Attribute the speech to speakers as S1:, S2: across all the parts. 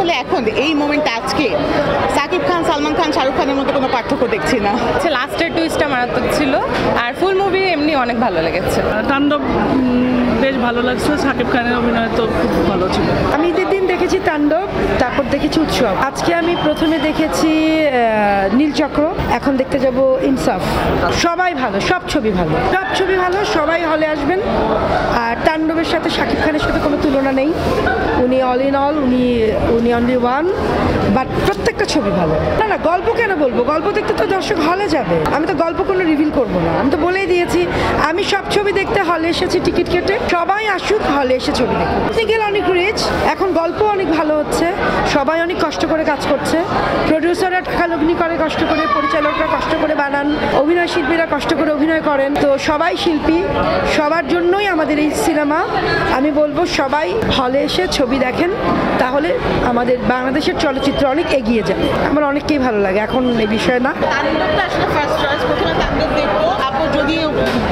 S1: আসলে এখন এই মোমেন্টে আজকে সাকিব খান, সালমান খান, শাহরুখ খানের মধ্যে কোনো পার্থক্য দেখছি না।
S2: লাস্টের টুইস্টটা মারাত্মক ছিল, আর ফুল মুভি এমনি অনেক ভালো লেগেছে।
S3: তাণ্ডব বেশ ভালো লাগছে, সাকিব খানের অভিনয় তো খুব ভালো ছিল।
S4: আমি ঈদের দিন দেখেছি তাণ্ডব, তারপর দেখেছি উৎসব। আজকে আমি প্রথমে দেখেছি নীলচক্র, এখন দেখতে যাব ইনসাফ। সবাই ভালো, সব ছবি ভালো, সব ছবি ভালো, সবাই হলে আসবেন। আর তাণ্ডবের সাথে শাকিব খানের সাথে কোনো তুলনা নেই, উনি অল ইন অল, উনি অনলি ওয়ান। বাট প্রত্যেকটা ছবি ভালো। না না, গল্প কেন বলবো? গল্প দেখতে তো দর্শক হলে যাবে, আমি তো গল্প কোনো রিভিল করবো না। আমি তো বলেই দিয়েছি আমি সব ছবি দেখতে হলে এসেছি টিকিট কেটে। সবাই আসুক, হলে এসে ছবি দেখুন। টেকনিক্যাল অনেক রিচ, এখন গল্প অনেক ভালো হচ্ছে, সবাই অনেক কষ্ট করে কাজ করছে। প্রডিউসাররা টাকা লগ্নি করে কষ্ট করে, পরিচালকরা কষ্ট করে বানান, অভিনয় শিল্পীরা কষ্ট করে অভিনয় করেন। তো সবাই শিল্পী, সবার জন্যই আমাদের এই সিনেমা। আমি বলবো সবাই হলে এসে ছবি দেখেন, তাহলে আমাদের বাংলাদেশের চলচ্চিত্র অনেক এগিয়ে যাবে। আমার অনেককেই ভালো লাগে, এখন এই বিষয়ে না।
S1: তাণ্ডবটা আসলে ফার্স্ট চয়েস, প্রথমে তাণ্ডব দেখবো, আপু যদি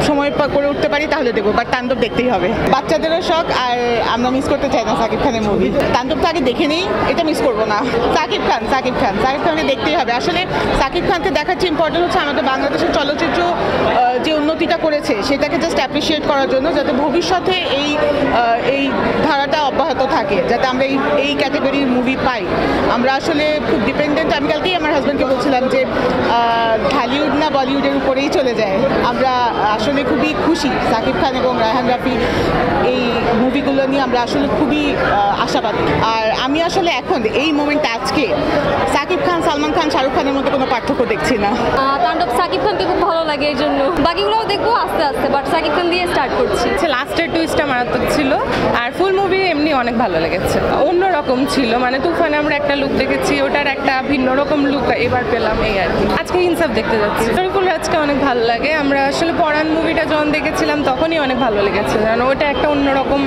S1: সময় করে উঠতে পারি তাহলে দেখবো, বাট তাণ্ডব দেখতেই হবে। বাচ্চাদেরও শখ, আর আমরা মিস করতে চাই না সাকিব খানের মুভি। তাণ্ডব তো আগে দেখে নিই, এটা মিস করবো না। সাকিব খানকে দেখতেই হবে। আসলে সাকিব খানকে দেখার চেয়ে ইম্পর্টেন্ট হচ্ছে আমাদের বাংলাদেশের চলচ্চিত্র যে উন্নতিটা করেছে সেটাকে জাস্ট অ্যাপ্রিসিয়েট করার জন্য, যাতে ভবিষ্যতে এই ধারাটা অব্যাহত থাকে, যাতে আমরা এই ক্যাটাগরির মুভি পাই। আমরা আসলে খুব ডিপেন্ডেন্ট। আমি কালকেই আমার হাজব্যান্ডকে বলছিলাম যে হলিউড না বলিউডের উপরেই চলে যায়। আমরা আসলে খুবই খুশি সাকিব খান এবং রায়হান রাফি এই মুভিগুলো নিয়ে আমরা আসলে খুবই আশাবাদী। আর আমি আসলে এখন এই মোমেন্টে আজকে সাকিব খান, সালমান খান, শাহরুখ খানের মধ্যে কোনো পার্থক্য দেখছি না।
S5: তাণ্ডব সাকিব খানকে খুব ভালো লাগে, এই জন্য বাকিগুলোও দেখবো আস্তে আস্তে, বাট সাকিব খান দিয়ে স্টার্ট করছি।
S2: লাস্টের টুইস্টটা মারাত্মক ছিল, আর ফুল মুভি এমনি অনেক ভালো লেগেছে। অন্যরকম ছিল, মানে তুফানে আমরা একটা লুক দেখেছি, ওটার একটা ভিন্ন রকম লুক এবার পেলাম, এই আর কি। আজকে ইনসাফ দেখতে যাচ্ছি। শরীফুল রাজকে অনেক ভালো লাগে। আমরা আসলে পরান মুভিটা যখন দেখেছিলাম তখনই অনেক ভালো লেগেছে, কারণ ওটা একটা অন্যরকম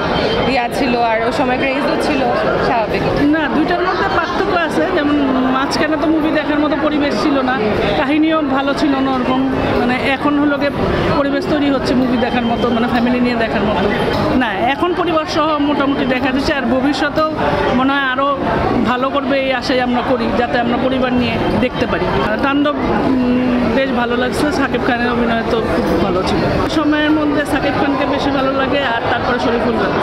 S2: ইয়া ছিল, আর ওই সময় ক্রেজও ছিল, স্বাভাবিক।
S3: না, দুইটার মধ্যে পার্থক্য আছে। যেমন মাঝখানে তো মুভি দেখার মতো পরিবেশ ছিল না, কাহিনীও ভালো ছিল না ওরকম। মানে এখন হলো গিয়ে পরিবেশ তৈরি হচ্ছে মুভি দেখার মতো, মানে ফ্যামিলি নিয়ে দেখার মতো। না, এখন পরিবার সহ মোটামুটি দেখা যাচ্ছে, আর ভবিষ্যতেও মনে হয় আরও ভালো করবে এই আশাই আমরা করি, যাতে আমরা পরিবার নিয়ে দেখতে পারি। তাণ্ডব বেশ ভালো লাগছে, সাকিব খানের অভিনয় তো খুব ভালো ছিল। সময়ের মধ্যে সাকিব খানকে বেশি ভালো লাগে, আর তারপরে শরীফুল রাজ।